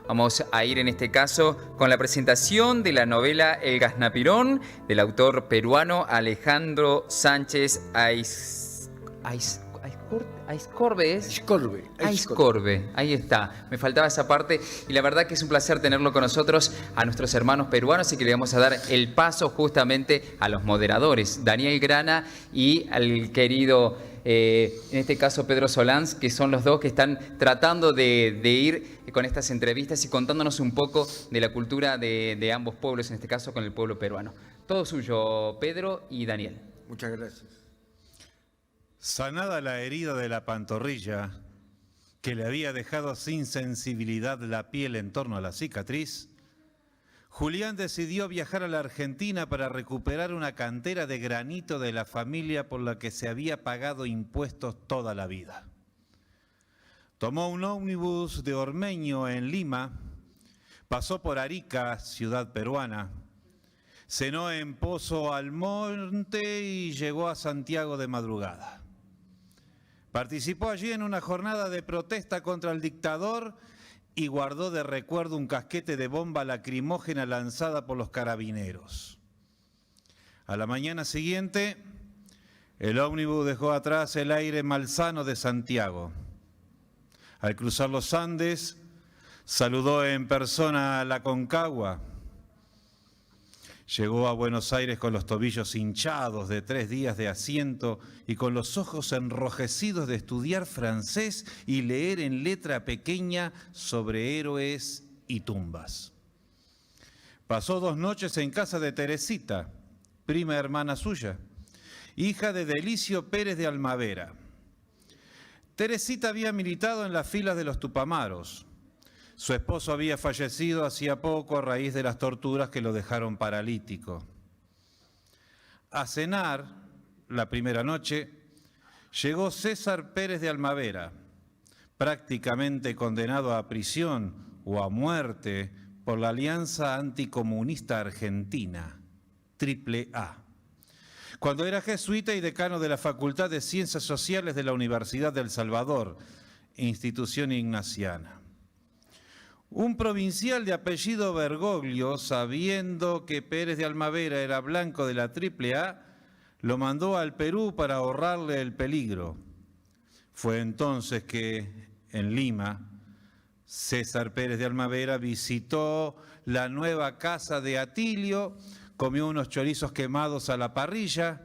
Vamos a ir en este caso con la presentación de la novela El Gaznapirón del autor peruano Alejandro Sánchez Aizcorbe, ahí está, me faltaba esa parte y la verdad que es un placer tenerlo con nosotros a nuestros hermanos peruanos y que le vamos a dar el paso justamente a los moderadores, Daniel Grana y al querido, en este caso Pedro Solans, que son los dos que están tratando de ir con estas entrevistas y contándonos un poco de la cultura de ambos pueblos, en este caso con el pueblo peruano. Todo suyo, Pedro y Daniel. Muchas gracias. Sanada la herida de la pantorrilla, que le había dejado sin sensibilidad la piel en torno a la cicatriz, Julián decidió viajar a la Argentina para recuperar una cantera de granito de la familia por la que se había pagado impuestos toda la vida. Tomó un ómnibus de Ormeño en Lima, pasó por Arica, ciudad peruana, cenó en Pozo Almonte y llegó a Santiago de madrugada. Participó allí en una jornada de protesta contra el dictador y guardó de recuerdo un casquete de bomba lacrimógena lanzada por los carabineros. A la mañana siguiente, el ómnibus dejó atrás el aire malsano de Santiago. Al cruzar los Andes, saludó en persona a la Aconcagua. Llegó a Buenos Aires con los tobillos hinchados de 3 días de asiento y con los ojos enrojecidos de estudiar francés y leer en letra pequeña sobre héroes y tumbas. Pasó 2 noches en casa de Teresita, prima hermana suya, hija de Delicio Pérez de Almavera. Teresita había militado en las filas de los Tupamaros. Su esposo había fallecido hacía poco a raíz de las torturas que lo dejaron paralítico. A cenar, la primera noche, llegó César Pérez de Almavera, prácticamente condenado a prisión o a muerte por la Alianza Anticomunista Argentina, AAA, cuando era jesuita y decano de la Facultad de Ciencias Sociales de la Universidad del Salvador, institución ignaciana. Un provincial de apellido Bergoglio, sabiendo que Pérez de Almavera era blanco de la AAA, lo mandó al Perú para ahorrarle el peligro. Fue entonces que, en Lima, César Pérez de Almavera visitó la nueva casa de Atilio, comió unos chorizos quemados a la parrilla,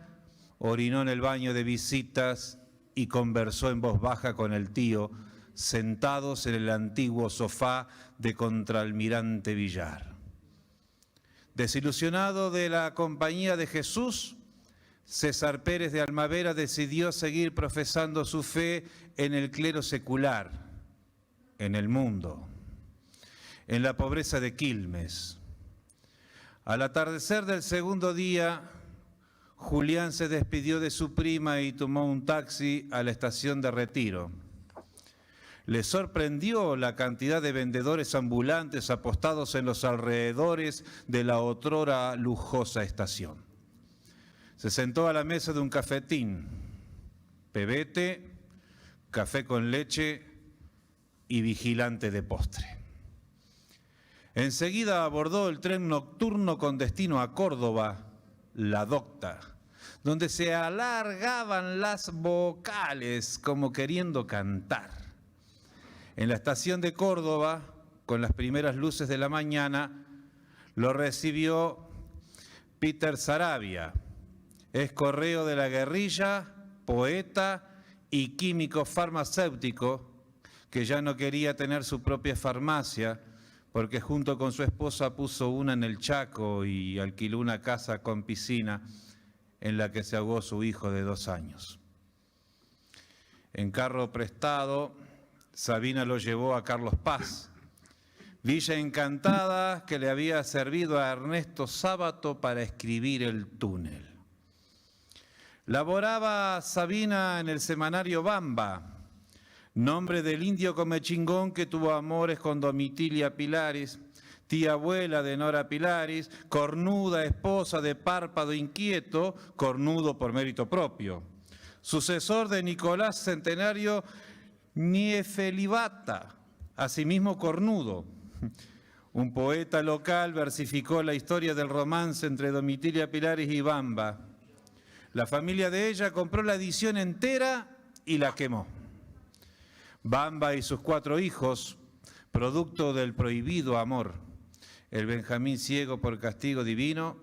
orinó en el baño de visitas y conversó en voz baja con el tío, sentados en el antiguo sofá de contraalmirante Villar. Desilusionado de la compañía de Jesús, César Pérez de Almavera decidió seguir profesando su fe en el clero secular, en el mundo, en la pobreza de Quilmes. Al atardecer del segundo día, Julián se despidió de su prima y tomó un taxi a la estación de Retiro. Le sorprendió la cantidad de vendedores ambulantes apostados en los alrededores de la otrora lujosa estación. Se sentó a la mesa de un cafetín, pebete, café con leche y vigilante de postre. Enseguida abordó el tren nocturno con destino a Córdoba, La Docta, donde se alargaban las vocales como queriendo cantar. En la estación de Córdoba, con las primeras luces de la mañana, lo recibió Peter Saravia, ex correo de la guerrilla, poeta y químico farmacéutico, que ya no quería tener su propia farmacia, porque junto con su esposa puso una en el Chaco y alquiló una casa con piscina en la que se ahogó su hijo de 2 años. En carro prestado, Sabina lo llevó a Carlos Paz, villa encantada que le había servido a Ernesto Sábato para escribir El túnel. Laboraba Sabina en el semanario Bamba, nombre del indio comechingón que tuvo amores con Domitilia Pilaris, tía abuela de Nora Pilaris, cornuda esposa de Párpado Inquieto, cornudo por mérito propio, sucesor de Nicolás Centenario Niefelibata, asimismo cornudo, Un poeta local versificó la historia del romance entre Domitila Pilares y Bamba. La familia de ella compró la edición entera y la quemó. Bamba y sus 4 hijos, producto del prohibido amor, el Benjamín ciego por castigo divino,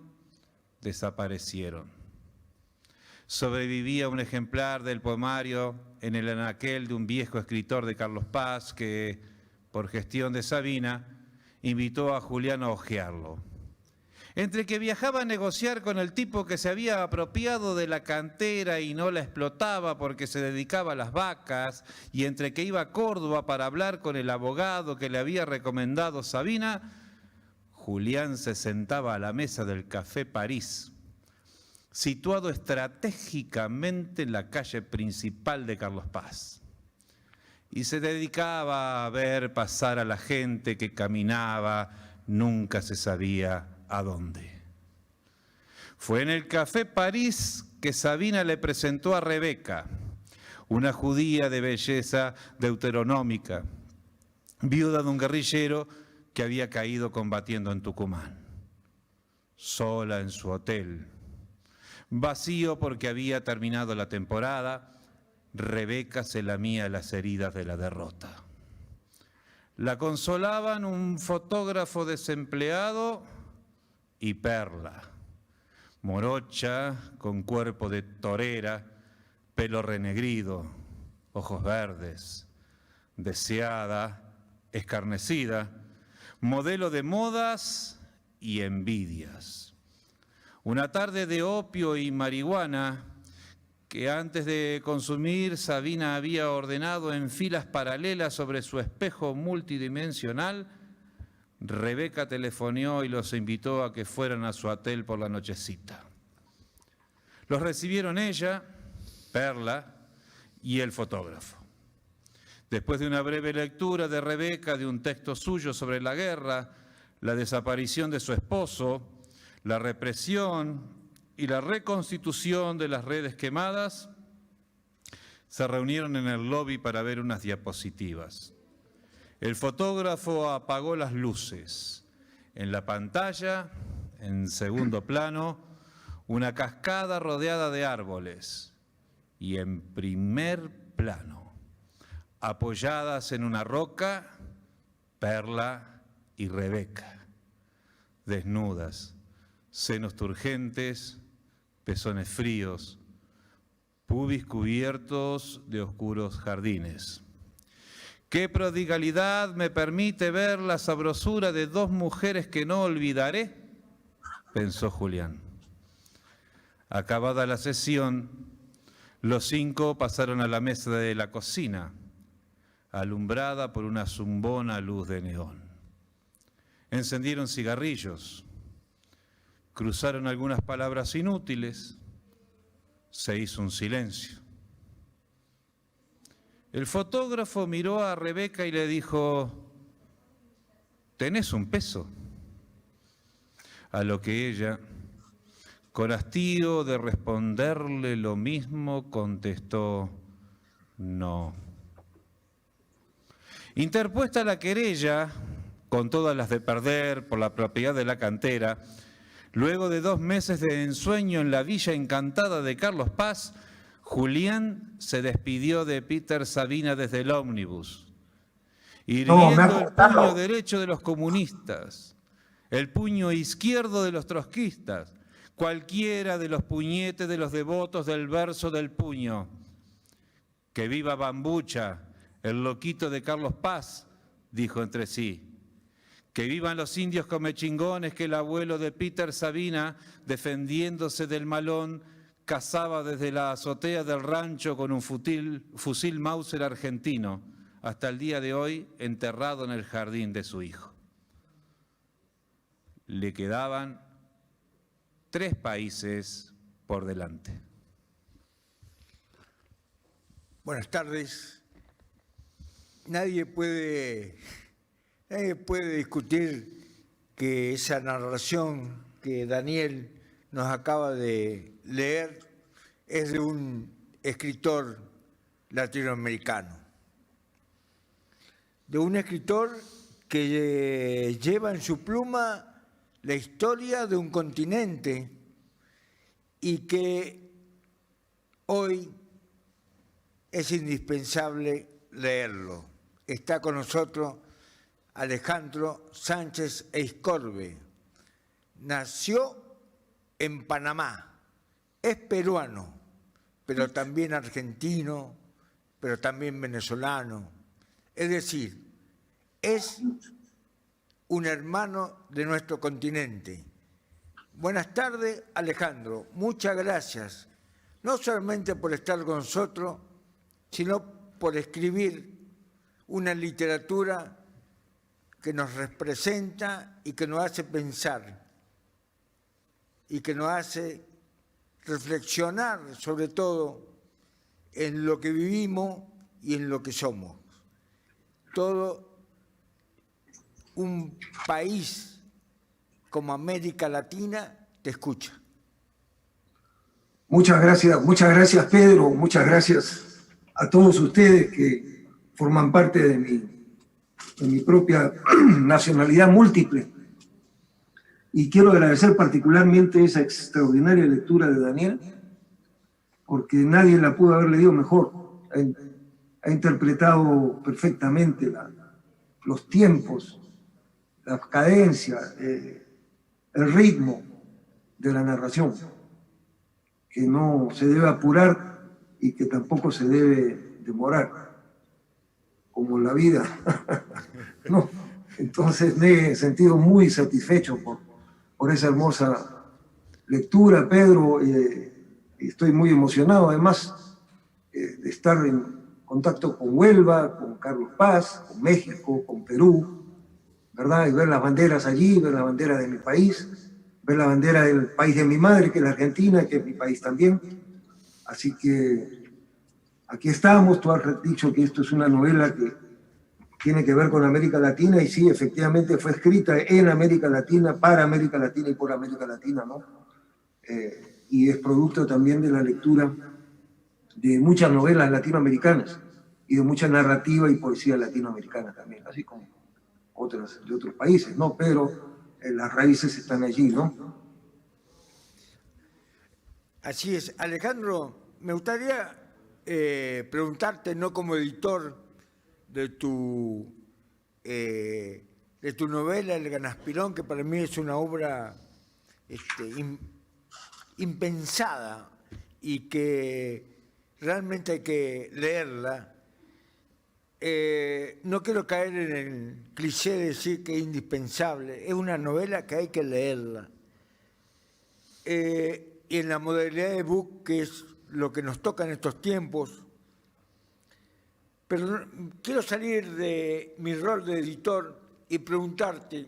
desaparecieron. Sobrevivía un ejemplar del poemario en el anaquel de un viejo escritor de Carlos Paz que, por gestión de Sabina, invitó a Julián a hojearlo. Entre que viajaba a negociar con el tipo que se había apropiado de la cantera y no la explotaba porque se dedicaba a las vacas, y entre que iba a Córdoba para hablar con el abogado que le había recomendado Sabina, Julián se sentaba a la mesa del Café París, situado estratégicamente en la calle principal de Carlos Paz. Y se dedicaba a ver pasar a la gente que caminaba, nunca se sabía a dónde. Fue en el Café París que Sabina le presentó a Rebeca, una judía de belleza deuteronómica, viuda de un guerrillero que había caído combatiendo en Tucumán. Sola en su hotel, vacío porque había terminado la temporada, Rebeca se lamía las heridas de la derrota. La consolaban un fotógrafo desempleado y Perla, morocha, con cuerpo de torera, pelo renegrido, ojos verdes, deseada, escarnecida, modelo de modas y envidias. Una tarde de opio y marihuana que antes de consumir Sabina había ordenado en filas paralelas sobre su espejo multidimensional, Rebeca telefoneó y los invitó a que fueran a su hotel por la nochecita. Los recibieron ella, Perla y el fotógrafo. Después de una breve lectura de Rebeca de un texto suyo sobre la guerra, la desaparición de su esposo, la represión y la reconstitución de las redes quemadas, se reunieron en el lobby para ver unas diapositivas. El fotógrafo apagó las luces. En la pantalla, en segundo plano, una cascada rodeada de árboles. Y en primer plano, apoyadas en una roca, Perla y Rebeca, desnudas, senos turgentes, pezones fríos, pubis cubiertos de oscuros jardines. ¡Qué prodigalidad me permite ver la sabrosura de 2 mujeres que no olvidaré!, pensó Julián. Acabada la sesión, los 5 pasaron a la mesa de la cocina, alumbrada por una zumbona luz de neón. Encendieron cigarrillos, cruzaron algunas palabras inútiles, se hizo un silencio. El fotógrafo miró a Rebeca y le dijo: ¿tenés un peso? A lo que ella, con hastío de responderle lo mismo, contestó: no. Interpuesta la querella, con todas las de perder por la propiedad de la cantera, luego de 2 meses de ensueño en la villa encantada de Carlos Paz, Julián se despidió de Peter Sabina desde el ómnibus, irguiendo el puño derecho de los comunistas, el puño izquierdo de los trotskistas, cualquiera de los puñetes de los devotos del verso del puño. Que viva Bambucha, el loquito de Carlos Paz, dijo entre sí. Que vivan los indios comechingones que el abuelo de Peter Sabina, defendiéndose del malón, cazaba desde la azotea del rancho con un fusil Mauser argentino, hasta el día de hoy enterrado en el jardín de su hijo. Le quedaban 3 países por delante. Buenas tardes. Nadie puede discutir que esa narración que Daniel nos acaba de leer es de un escritor latinoamericano, de un escritor que lleva en su pluma la historia de un continente y que hoy es indispensable leerlo. Está con nosotros Alejandro Sánchez Eiscorbe. Nació en Panamá, es peruano, pero también argentino, pero también venezolano. Es decir, es un hermano de nuestro continente. Buenas tardes, Alejandro. Muchas gracias, no solamente por estar con nosotros, sino por escribir una literatura que nos representa y que nos hace pensar y que nos hace reflexionar sobre todo en lo que vivimos y en lo que somos. Todo un país como América Latina te escucha. Muchas gracias Pedro, muchas gracias a todos ustedes que forman parte de mi propia nacionalidad múltiple. Y quiero agradecer particularmente esa extraordinaria lectura de Daniel, porque nadie la pudo haber leído mejor. Ha interpretado perfectamente los tiempos, la cadencia, el ritmo de la narración, que no se debe apurar y que tampoco se debe demorar, como la vida. No. Entonces me he sentido muy satisfecho por esa hermosa lectura, Pedro. Estoy muy emocionado, además, de estar en contacto con Huelva, con Carlos Paz, con México, con Perú, ¿verdad? Y ver las banderas allí, ver la bandera de mi país, ver la bandera del país de mi madre, que es la Argentina, que es mi país también. Así que aquí estamos. Tú has dicho que esto es una novela que tiene que ver con América Latina, y sí, efectivamente fue escrita en América Latina, para América Latina y por América Latina, ¿no? Y es producto también de la lectura de muchas novelas latinoamericanas y de mucha narrativa y poesía latinoamericana también, así como otras de otros países, ¿no? Pero las raíces están allí, ¿no? Así es. Alejandro, me gustaría preguntarte, no como editor de tu novela El Ganaspirón, que para mí es una obra impensada y que realmente hay que leerla. No quiero caer en el cliché de decir que es indispensable. Es una novela que hay que leerla. Y en la modalidad de book, que es lo que nos toca en estos tiempos. Pero quiero salir de mi rol de editor y preguntarte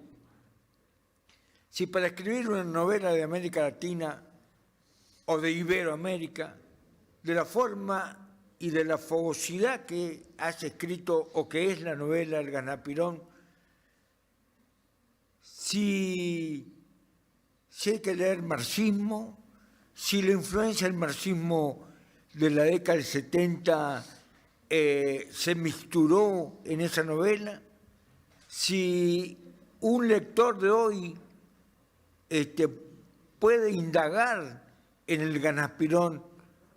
si para escribir una novela de América Latina o de Iberoamérica, de la forma y de la fogosidad que has escrito o que es la novela El Ganaspirón, si hay que leer marxismo, si la influencia del marxismo de la década del 70 se mixturó en esa novela, si un lector de hoy puede indagar en El Ganaspirón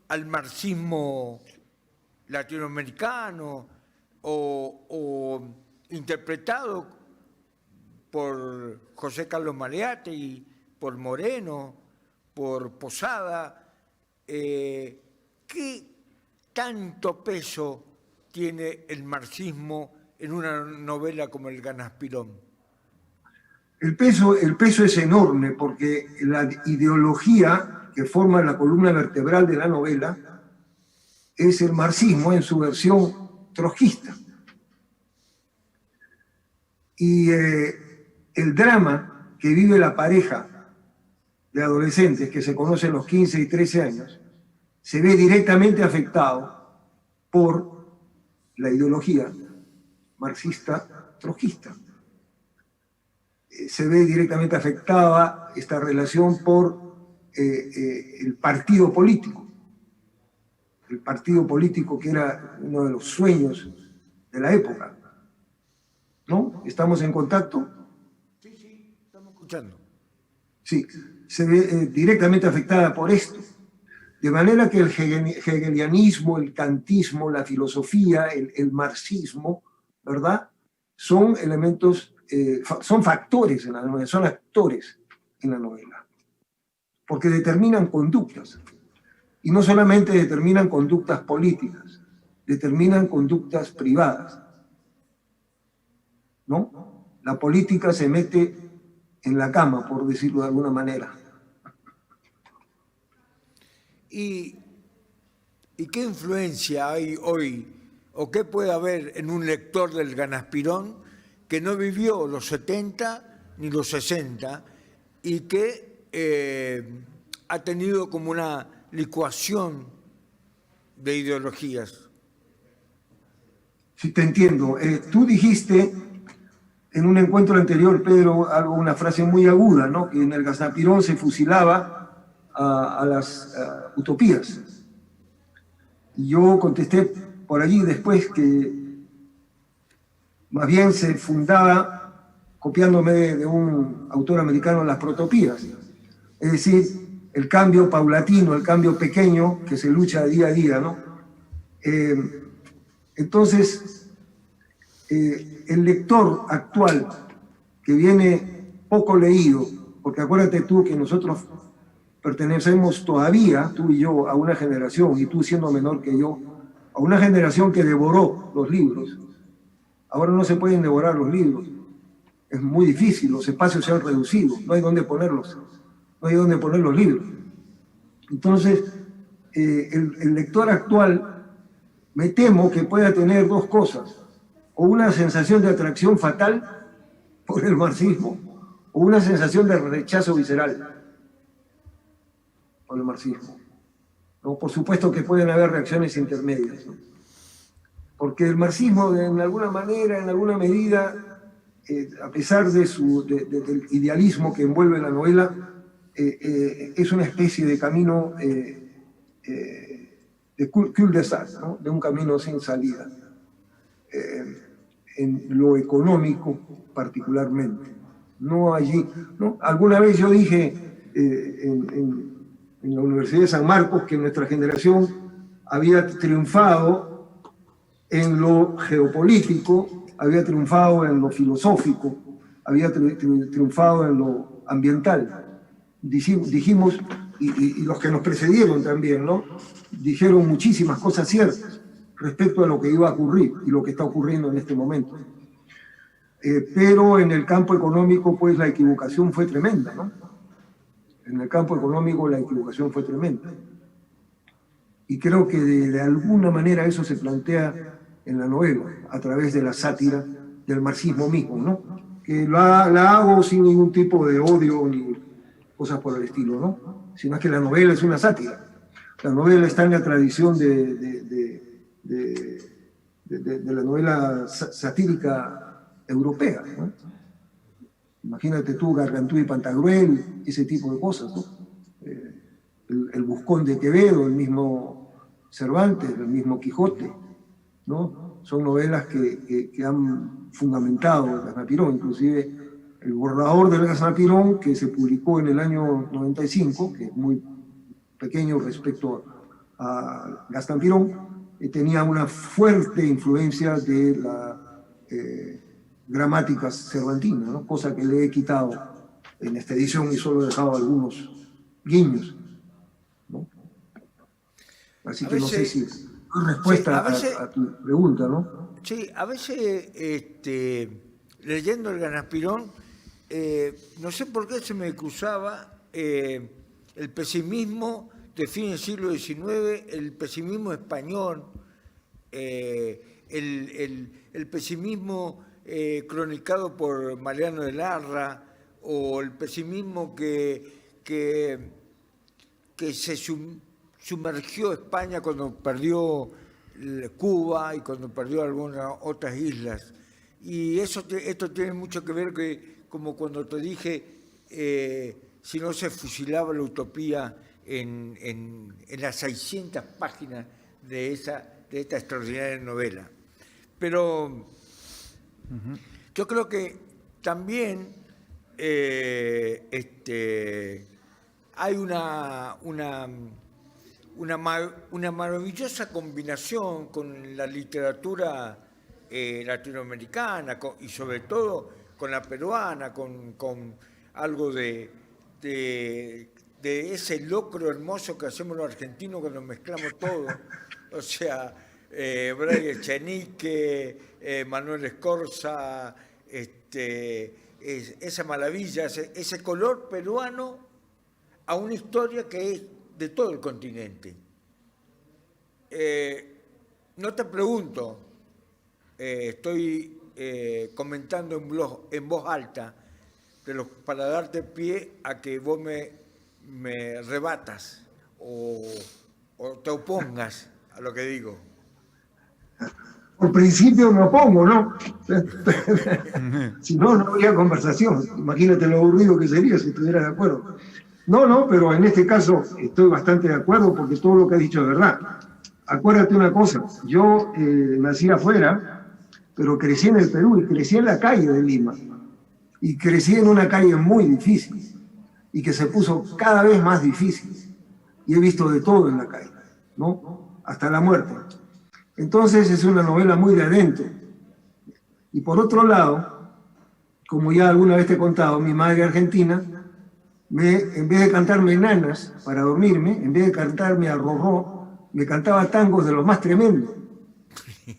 al marxismo latinoamericano o interpretado por José Carlos Maleate, por Moreno, por Posada. ¿Qué tanto peso tiene el marxismo en una novela como El Ganaspirón? El peso es enorme, porque la ideología que forma la columna vertebral de la novela es el marxismo en su versión trotskista. Y el drama que vive la pareja de adolescentes que se conocen a los 15 y 13 años se ve directamente afectado por la ideología marxista trotskista. Se ve directamente afectada esta relación por el partido político. El partido político que era uno de los sueños de la época. ¿no? ¿Estamos en contacto? Sí, estamos escuchando. Sí, se ve directamente afectada por esto. De manera que el hegelianismo, el kantismo, la filosofía, el marxismo, ¿verdad? Son elementos, son factores en la novela, son actores en la novela, porque determinan conductas. Y no solamente determinan conductas políticas, determinan conductas privadas, ¿no? La política se mete en la cama, por decirlo de alguna manera. ¿Y qué influencia hay hoy, o qué puede haber en un lector del Ganaspirón que no vivió los 70 ni los 60 y que ha tenido como una licuación de ideologías? Sí, te entiendo. Tú dijiste en un encuentro anterior, Pedro, una frase muy aguda, ¿no? Que en el Ganaspirón se fusilaba a las utopías. Y yo contesté por allí después que más bien se fundaba, copiándome de un autor americano, las protopías. Es decir, el cambio paulatino, el cambio pequeño que se lucha día a día, ¿no? Entonces, el lector actual, que viene poco leído, porque acuérdate tú que nosotros pertenecemos todavía, tú y yo, a una generación, y tú siendo menor que yo, a una generación que devoró los libros. Ahora no se pueden devorar los libros. Es muy difícil, los espacios se han reducido, no hay dónde ponerlos, no hay dónde poner los libros. Entonces, el lector actual, me temo que pueda tener dos cosas, o una sensación de atracción fatal por el marxismo, o una sensación de rechazo visceral por el marxismo. ¿No? Por supuesto que pueden haber reacciones intermedias, ¿no? Porque el marxismo, en alguna manera, en alguna medida, a pesar de del idealismo que envuelve la novela, es una especie de camino de cul-de-sac, ¿no? De un camino sin salida, en lo económico particularmente. No allí, ¿no? Alguna vez yo dije en la Universidad de San Marcos que nuestra generación había triunfado en lo geopolítico, había triunfado en lo filosófico, había triunfado en lo ambiental. Dijimos, y los que nos precedieron también, ¿no? Dijeron muchísimas cosas ciertas respecto a lo que iba a ocurrir y lo que está ocurriendo en este momento. Pero en el campo económico, pues la equivocación fue tremenda, ¿no? En el campo económico la equivocación fue tremenda. Y creo que de alguna manera eso se plantea en la novela, a través de la sátira del marxismo mismo, ¿no? Que la hago sin ningún tipo de odio ni cosas por el estilo, ¿no? Sino que la novela es una sátira. La novela está en la tradición de la novela satírica europea, ¿no? Imagínate tú, Gargantú y Pantagruel, ese tipo de cosas, ¿no? El Buscón de Quevedo, el mismo Cervantes, el mismo Quijote, ¿no? Son novelas que han fundamentado el Ganaspirón, inclusive el borrador del Ganaspirón, que se publicó en el año 95, que es muy pequeño respecto a Ganaspirón, tenía una fuerte influencia de la gramática cervantina, ¿no? Cosa que le he quitado en esta edición y solo he dejado algunos guiños, ¿no? Así que no sé si es respuesta a tu pregunta, ¿no? Sí, a veces leyendo el Ganaspirón, no sé por qué se me cruzaba el pesimismo de fin del siglo XIX, el pesimismo español, el pesimismo cronicado por Mariano de Larra, o el pesimismo que se sumergió España cuando perdió Cuba y cuando perdió algunas otras islas. Y esto tiene mucho que ver que, como cuando te dije, si no se fusilaba la utopía en las 600 páginas de esta extraordinaria novela. Pero Yo creo que también hay una maravillosa combinación con la literatura latinoamericana y sobre todo con la peruana, con algo de ese locro hermoso que hacemos los argentinos cuando mezclamos todo. O sea, Bray Echenique, Manuel Escorza, esa maravilla, ese color peruano a una historia que es de todo el continente. No te pregunto, estoy comentando en voz alta, pero para darte pie a que vos me rebatas o te opongas a lo que digo. Por principio me opongo, ¿no? Si no, no habría conversación. Imagínate lo aburrido que sería si estuviera de acuerdo. No, pero en este caso estoy bastante de acuerdo porque todo lo que has dicho es verdad. Acuérdate una cosa, yo nací afuera, pero crecí en el Perú y crecí en la calle de Lima. Y crecí en una calle muy difícil y que se puso cada vez más difícil. Y he visto de todo en la calle, ¿no? Hasta la muerte. Entonces es una novela muy de adentro. Y por otro lado, como ya alguna vez te he contado, mi madre argentina, en vez de cantarme nanas para dormirme, en vez de cantarme a rorró, me cantaba tangos de los más tremendos, y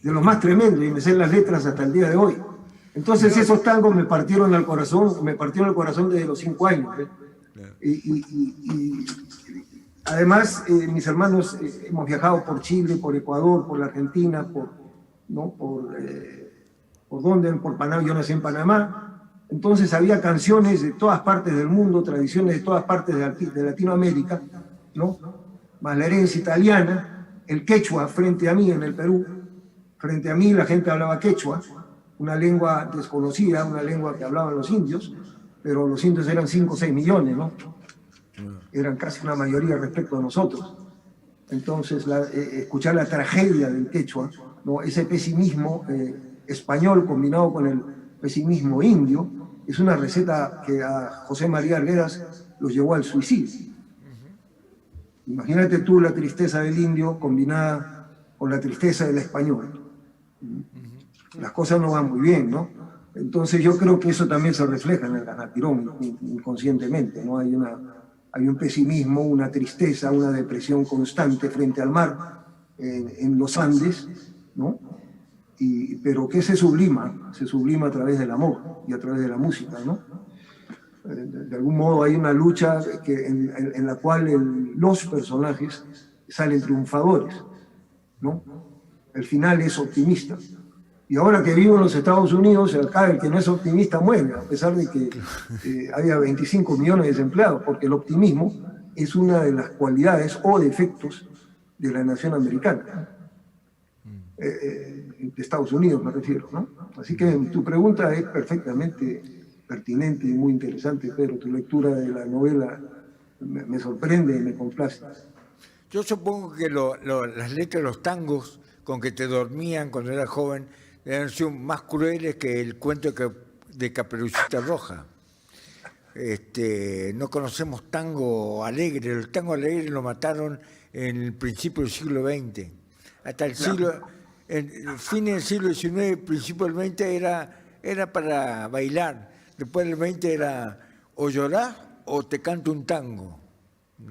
me sé las letras hasta el día de hoy. Entonces esos tangos me partieron el corazón desde los 5 años. Y además, mis hermanos hemos viajado por Chile, por Ecuador, por la Argentina, por Panamá. Yo nací en Panamá. Entonces había canciones de todas partes del mundo, tradiciones de todas partes de Latinoamérica, ¿no? Más la herencia italiana, el quechua frente a mí en el Perú. Frente a mí la gente hablaba quechua, una lengua desconocida, una lengua que hablaban los indios, pero los indios eran 5 o 6 millones, ¿no? Eran casi una mayoría respecto a nosotros. Entonces, escuchar la tragedia del quechua, ¿no? Ese pesimismo español combinado con el pesimismo indio, es una receta que a José María Arguedas los llevó al suicidio. Imagínate tú la tristeza del indio combinada con la tristeza del español. Las cosas no van muy bien, ¿no? Entonces yo creo que eso también se refleja en el Ganapirón inconscientemente, ¿no? Hay un pesimismo, una tristeza, una depresión constante frente al mar en los Andes, ¿no? Pero que se sublima a través del amor y a través de la música, ¿no? De algún modo hay una lucha en la cual los personajes salen triunfadores, ¿no? El final es optimista. Y ahora que vivo en los Estados Unidos, acá el que no es optimista muere, a pesar de que haya 25 millones de desempleados, porque el optimismo es una de las cualidades o defectos de la nación americana. De Estados Unidos me refiero, ¿no? Así que tu pregunta es perfectamente pertinente y muy interesante, Pedro. Tu lectura de la novela me sorprende y me complace. Yo supongo que las letras de los tangos con que te dormían cuando eras joven eran sido más crueles que el cuento de Caperucita Roja. No conocemos tango alegre. El tango alegre lo mataron en el principio del siglo XX. Hasta el fin del siglo XIX, principio del XX era para bailar. Después del XX era o llorás o te canto un tango.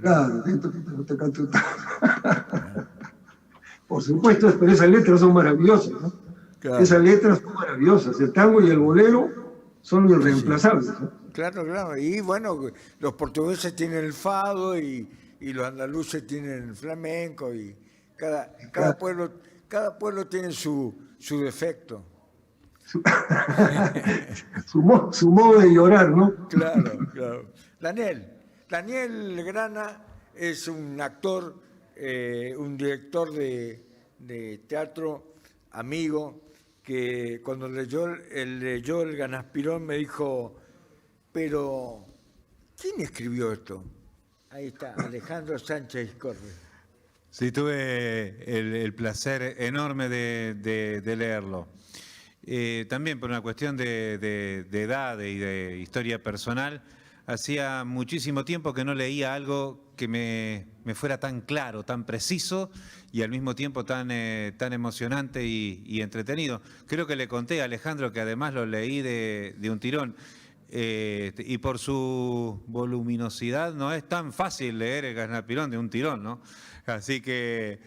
Claro, te canto un tango. Por supuesto, pero esas letras son maravillosas, ¿no? Claro. Esas letras son maravillosas. El tango y el bolero son irreemplazables, ¿no? Claro. Y bueno, los portugueses tienen el fado y los andaluces tienen el flamenco y cada pueblo tiene su defecto. Su modo de llorar, ¿no? Claro. Daniel Grana es un actor, un director de teatro, amigo, que cuando leyó el Ganapirón me dijo, pero ¿quién escribió esto? Ahí está, Alejandro Sánchez Corre. Sí, tuve el placer enorme de leerlo. también por una cuestión de edad y de historia personal, hacía muchísimo tiempo que no leía algo que me fuera tan claro, tan preciso y al mismo tiempo tan emocionante y entretenido. Creo que le conté a Alejandro que además lo leí de un tirón. Y por su voluminosidad no es tan fácil leer el Gaznapirón de un tirón, ¿no? Así que...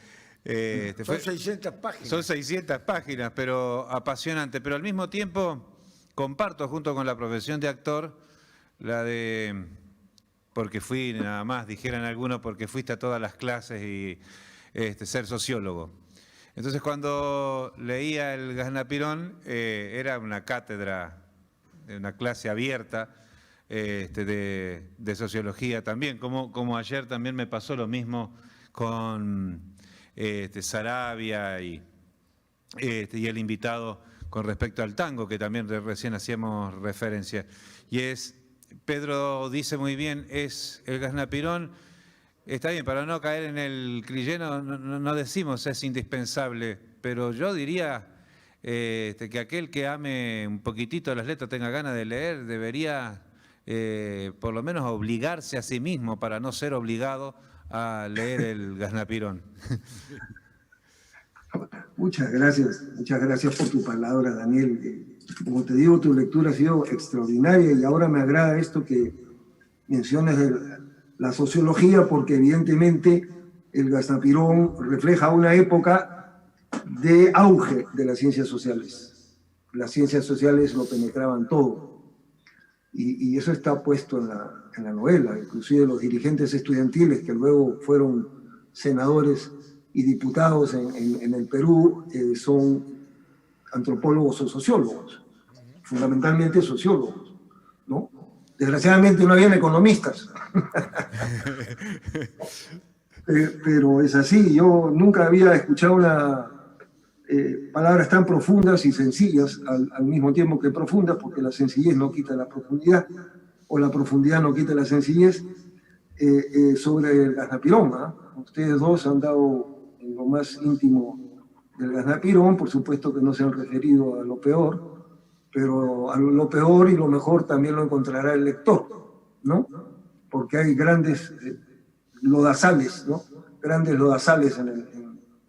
son 600 páginas. Son 600 páginas, pero apasionante. Pero al mismo tiempo comparto junto con la profesión de actor la de, porque fui nada más, dijeran algunos, porque fuiste a todas las clases y ser sociólogo. Entonces cuando leía el Gaznapirón era una cátedra, una clase abierta de sociología también, como ayer también me pasó lo mismo con Sarabia y el invitado con respecto al tango, que también recién hacíamos referencia. Y Pedro dice muy bien, el Gaznapirón, está bien, para no caer en el cliché no decimos es indispensable, pero yo diría que aquel que ame un poquitito las letras, tenga ganas de leer, debería por lo menos obligarse a sí mismo para no ser obligado a leer el Gaznapirón. Muchas gracias por tu palabra, Daniel. Como te digo, tu lectura ha sido extraordinaria y ahora me agrada esto que mencionas de la sociología, porque evidentemente el Gaznapirón refleja una época de auge de las ciencias sociales. Las ciencias sociales lo penetraban todo y eso está puesto en la novela. Inclusive los dirigentes estudiantiles que luego fueron senadores y diputados en el Perú son antropólogos o sociólogos, fundamentalmente sociólogos, ¿no? Desgraciadamente no habían economistas, pero es así. Yo nunca había escuchado palabras tan profundas y sencillas al mismo tiempo que profundas, porque la sencillez no quita la profundidad, o la profundidad no quita la sencillez, sobre el Gaznapirón, ¿eh? Ustedes dos han dado en lo más íntimo del Gaznapirón, por supuesto que no se han referido a lo peor, pero a lo peor y lo mejor también lo encontrará el lector, ¿no? Porque hay grandes lodazales, ¿no? Grandes lodazales en el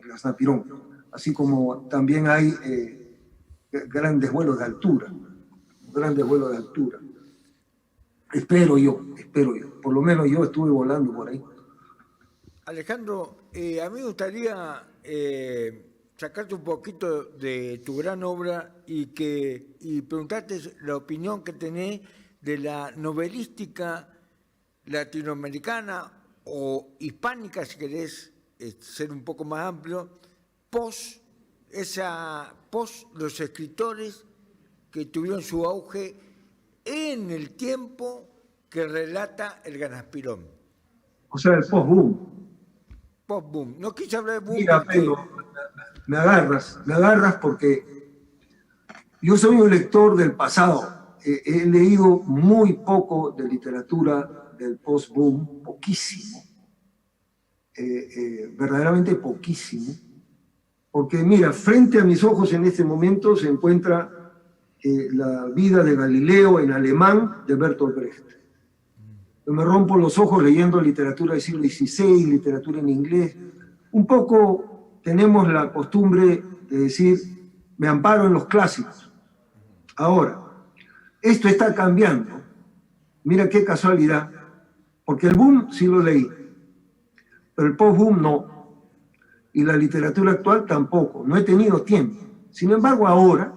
Gaznapirón, así como también hay grandes vuelos de altura, Espero yo, por lo menos yo estuve volando por ahí. Alejandro, a mí me gustaría sacarte un poquito de tu gran obra y preguntarte la opinión que tenés de la novelística latinoamericana o hispánica, si querés ser un poco más amplio, post los escritores que tuvieron su auge en el tiempo que relata el Gaznapirón. O sea, el post-boom. Post-boom. No quise hablar de boom. Mira, porque... Pedro, me agarras porque yo soy un lector del pasado. He leído muy poco de literatura del post-boom, poquísimo. Verdaderamente poquísimo. Porque mira, frente a mis ojos en este momento se encuentra la vida de Galileo en alemán de Bertolt Brecht. Yo me rompo los ojos leyendo literatura del siglo XVI, literatura en inglés. Un poco tenemos la costumbre de decir, me amparo en los clásicos. Ahora, esto está cambiando. Mira qué casualidad, porque el boom sí lo leí, pero el post-boom no. Y la literatura actual tampoco, no he tenido tiempo. Sin embargo, ahora,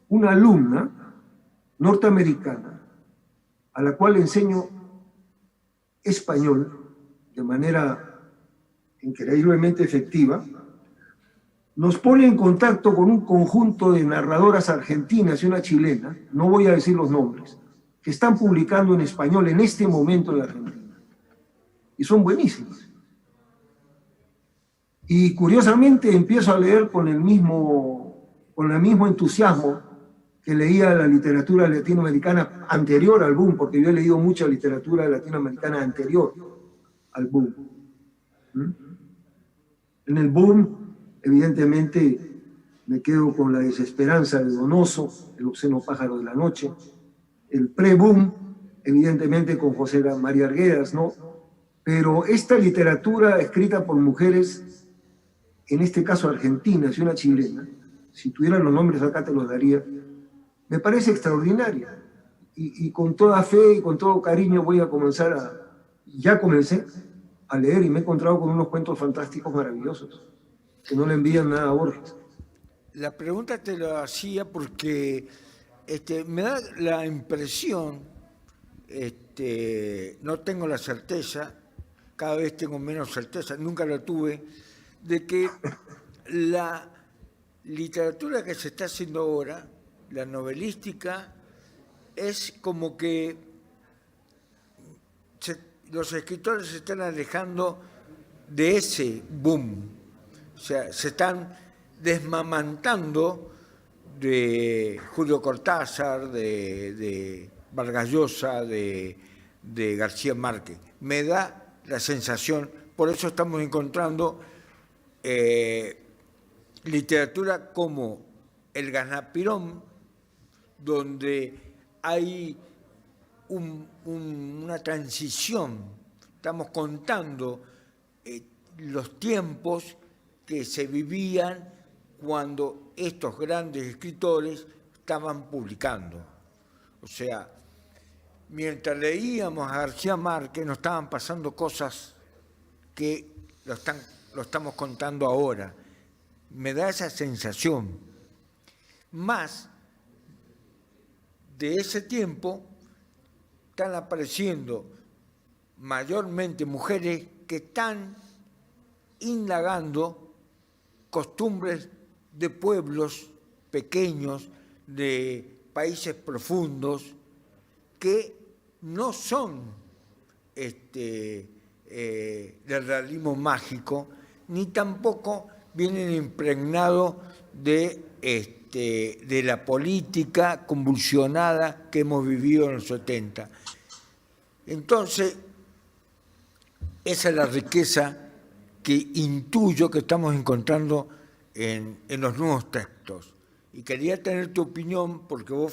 una alumna norteamericana, a la cual enseño español de manera increíblemente efectiva, nos pone en contacto con un conjunto de narradoras argentinas y una chilena, no voy a decir los nombres, que están publicando en español en este momento en la Argentina. Y son buenísimas. Y curiosamente empiezo a leer con el mismo entusiasmo que leía la literatura latinoamericana anterior al boom, porque yo he leído mucha literatura latinoamericana anterior al boom. En el boom, evidentemente, me quedo con La desesperanza de Donoso, El obsceno pájaro de la noche, el pre-boom, evidentemente con José María Arguedas, ¿no? Pero esta literatura escrita por mujeres, en este caso argentinas y una chilena, si tuviera los nombres acá te los daría, me parece extraordinaria. Y con toda fe y con todo cariño voy a comenzar ya comencé a leer y me he encontrado con unos cuentos fantásticos maravillosos, que no le envían nada a Borges. La pregunta te lo hacía porque me da la impresión, no tengo la certeza, cada vez tengo menos certeza, nunca la tuve, de que la literatura que se está haciendo ahora, la novelística, es como que los escritores se están alejando de ese boom, o sea, se están desmamantando de Julio Cortázar, de Vargas Llosa, de García Márquez. Me da la sensación, por eso estamos encontrando literatura como El Ganapirón, donde hay una transición, estamos contando los tiempos que se vivían cuando estos grandes escritores estaban publicando. O sea, mientras leíamos a García Márquez nos estaban pasando cosas que lo estamos contando ahora. Me da esa sensación. Más de ese tiempo están apareciendo mayormente mujeres que están indagando costumbres de pueblos pequeños, de países profundos, que no son del realismo mágico, ni tampoco vienen impregnados de la política convulsionada que hemos vivido en los 70. Entonces, esa es la riqueza que intuyo que estamos encontrando en los nuevos textos. Y quería tener tu opinión porque vos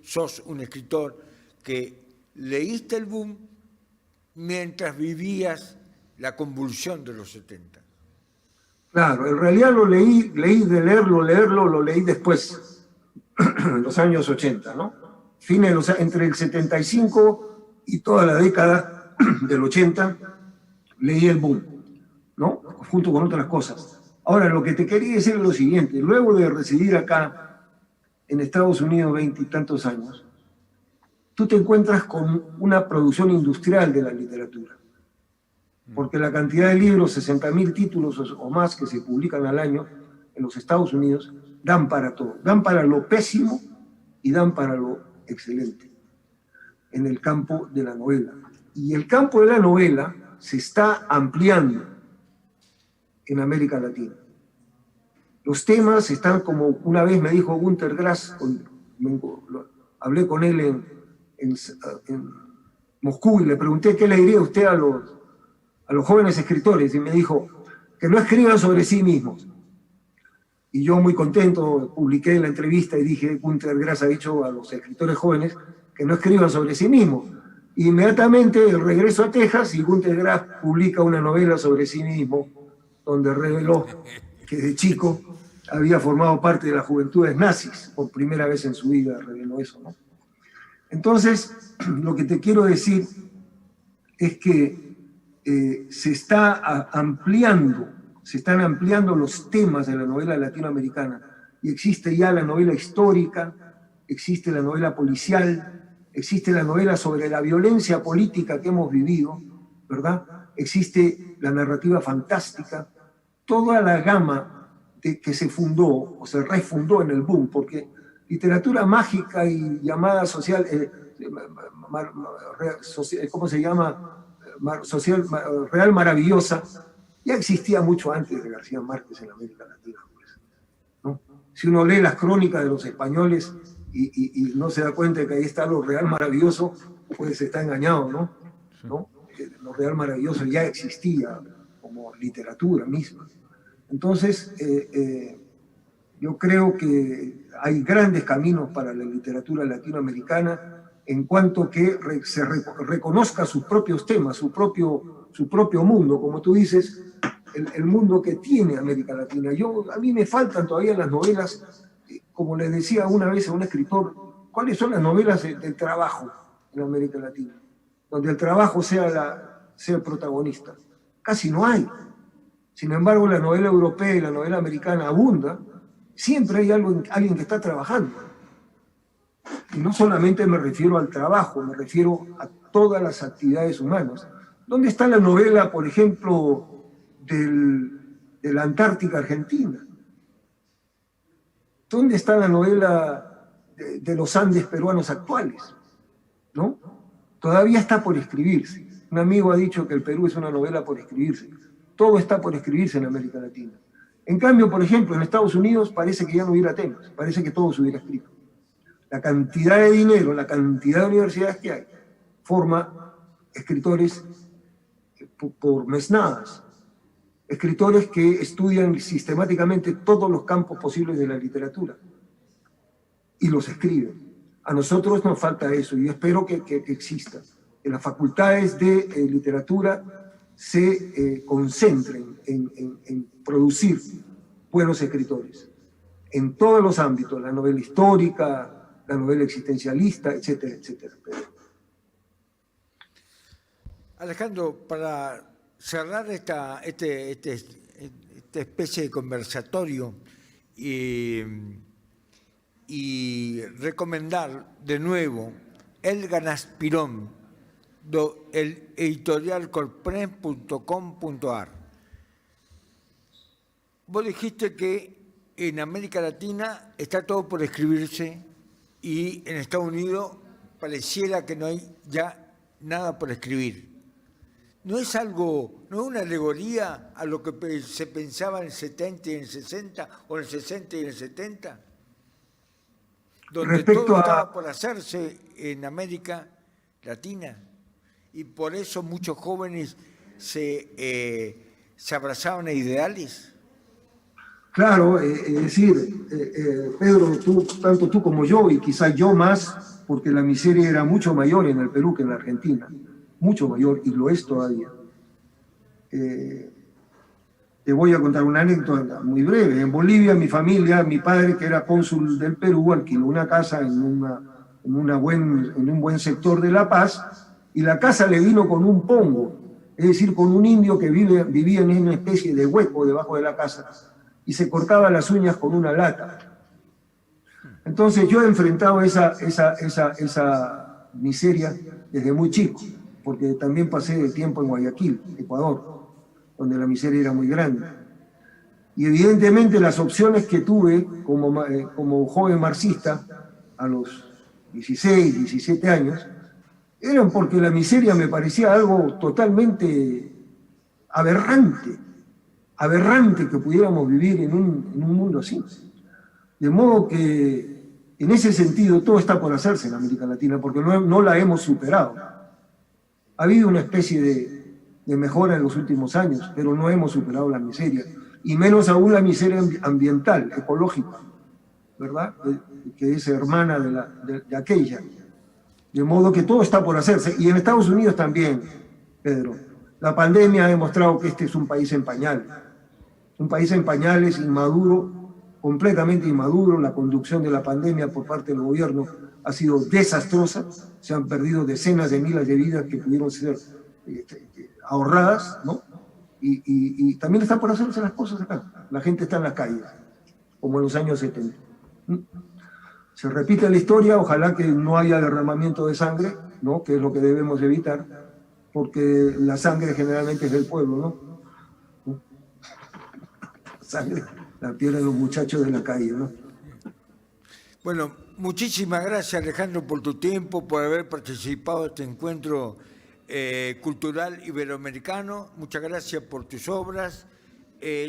sos un escritor que leíste el boom mientras vivías la convulsión de los 70. Claro, en realidad lo leí de leerlo, lo leí después, en los años 80, ¿no? Entre el 75 y toda la década del 80, leí el boom, ¿no? Junto con otras cosas. Ahora, lo que te quería decir es lo siguiente. Luego de residir acá, en Estados Unidos, 20 y tantos años, tú te encuentras con una producción industrial de la literatura. Porque la cantidad de libros, 60.000 títulos o más que se publican al año en los Estados Unidos, dan para todo. Dan para lo pésimo y dan para lo excelente en el campo de la novela. Y el campo de la novela se está ampliando en América Latina. Los temas están como una vez me dijo Günter Grass, hablé con él en Moscú y le pregunté qué le diría usted a los jóvenes escritores y me dijo que no escriban sobre sí mismos. Y yo muy contento publiqué la entrevista y dije, Günter Grass ha dicho a los escritores jóvenes que no escriban sobre sí mismos. Inmediatamente el regreso a Texas y Günter Grass publica una novela sobre sí mismo donde reveló que de chico había formado parte de las juventudes nazis. Por primera vez en su vida reveló eso, ¿no? Entonces, lo que te quiero decir es que se están ampliando los temas de la novela latinoamericana y existe ya la novela histórica, existe la novela policial, existe la novela sobre la violencia política que hemos vivido, ¿verdad? Existe la narrativa fantástica, toda la gama que se fundó o se refundó en el boom, porque literatura mágica y llamada social, ¿cómo se llama? Real maravillosa, ya existía mucho antes de García Márquez en América Latina, pues, ¿no? Si uno lee las crónicas de los españoles y no se da cuenta de que ahí está lo real maravilloso, pues está engañado, ¿no? ¿No? Lo real maravilloso ya existía como literatura misma. Entonces, Yo creo que hay grandes caminos para la literatura latinoamericana en cuanto que se reconozca sus propios temas, su propio mundo, como tú dices, el mundo que tiene América Latina. A mí me faltan todavía las novelas, como les decía una vez a un escritor, ¿cuáles son las novelas del trabajo en América Latina? Donde el trabajo sea el protagonista. Casi no hay. Sin embargo, la novela europea y la novela americana abunda. Siempre hay alguien que está trabajando. Y no solamente me refiero al trabajo, me refiero a todas las actividades humanas. ¿Dónde está la novela, por ejemplo, de la Antártica Argentina? ¿Dónde está la novela de los Andes peruanos actuales? ¿No? Todavía está por escribirse. Un amigo ha dicho que el Perú es una novela por escribirse. Todo está por escribirse en América Latina. En cambio, por ejemplo, en Estados Unidos parece que ya no hubiera temas, parece que todo se hubiera escrito. La cantidad de dinero, la cantidad de universidades que hay, forma escritores por mesnadas, escritores que estudian sistemáticamente todos los campos posibles de la literatura y los escriben. A nosotros nos falta eso y espero que exista, que las facultades de literatura se concentren en producir buenos escritores en todos los ámbitos, la novela histórica, la novela existencialista, etcétera, etcétera. Alejandro, para cerrar esta especie de conversatorio y recomendar de nuevo El Ganaspirón, el editorial corpren.com.ar. Vos dijiste que en América Latina está todo por escribirse y en Estados Unidos pareciera que no hay ya nada por escribir. ¿No es una alegoría a lo que se pensaba en el 70 y en el 60 o en el 60 y en el 70? Donde todo estaba por hacerse en América Latina. Y por eso muchos jóvenes se abrazaban a ideales. Claro, es decir, Pedro, tanto tú como yo, y quizás yo más, porque la miseria era mucho mayor en el Perú que en la Argentina, mucho mayor, y lo es todavía. Te voy a contar una anécdota muy breve. En Bolivia, mi familia, mi padre, que era cónsul del Perú, alquiló una casa en un buen sector de La Paz, y la casa le vino con un pongo, es decir, con un indio que vivía en una especie de hueco debajo de la casa, y se cortaba las uñas con una lata. Entonces yo he enfrentado esa miseria desde muy chico, porque también pasé tiempo en Guayaquil, Ecuador, donde la miseria era muy grande. Y evidentemente las opciones que tuve como joven marxista a los 16, 17 años, eran porque la miseria me parecía algo totalmente aberrante que pudiéramos vivir en un mundo así. De modo que en ese sentido todo está por hacerse en América Latina, porque no la hemos superado. Ha habido una especie de mejora en los últimos años, pero no hemos superado la miseria, y menos aún la miseria ambiental, ecológica, ¿verdad? Que es hermana de aquella. De modo que todo está por hacerse. Y en Estados Unidos también, Pedro. La pandemia ha demostrado que este es un país en pañales. Un país en pañales, inmaduro, completamente inmaduro. La conducción de la pandemia por parte del gobierno ha sido desastrosa. Se han perdido decenas de miles de vidas que pudieron ser ahorradas, ¿no? Y también está por hacerse las cosas acá. La gente está en las calles, como en los años 70. Se repite la historia, ojalá que no haya derramamiento de sangre, ¿no? Que es lo que debemos evitar, porque la sangre generalmente es del pueblo, ¿no? Sangre la pierden los muchachos de la calle, ¿no? Bueno, muchísimas gracias, Alejandro, por tu tiempo, por haber participado en este encuentro cultural iberoamericano. Muchas gracias por tus obras.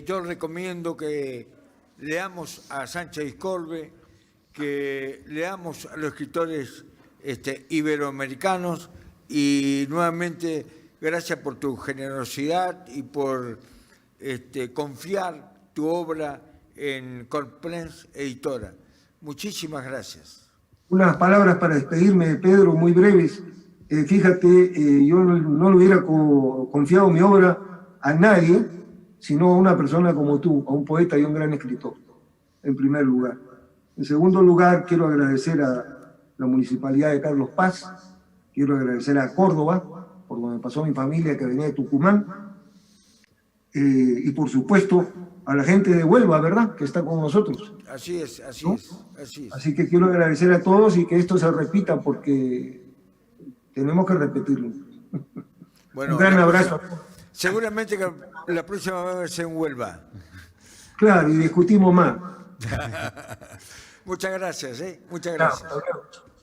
Yo recomiendo que leamos a Sánchez Iscorbe, que leamos a los escritores iberoamericanos, y nuevamente gracias por tu generosidad y por confiar tu obra en Corprens Editora. Muchísimas gracias. Unas palabras para despedirme, Pedro, muy breves. Fíjate, yo no le hubiera confiado mi obra a nadie, sino a una persona como tú, a un poeta y un gran escritor, en primer lugar. En segundo lugar, quiero agradecer a la Municipalidad de Carlos Paz, quiero agradecer a Córdoba, por donde pasó mi familia que venía de Tucumán, y por supuesto a la gente de Huelva, ¿verdad?, que está con nosotros. Así es, así ¿no? es, así es. Así que quiero agradecer a todos y que esto se repita porque tenemos que repetirlo. Bueno, un gran abrazo. Seguramente que la próxima vez va a ser en Huelva. Claro, y discutimos más. Muchas gracias, ¿eh? Muchas Chao, gracias. hasta luego.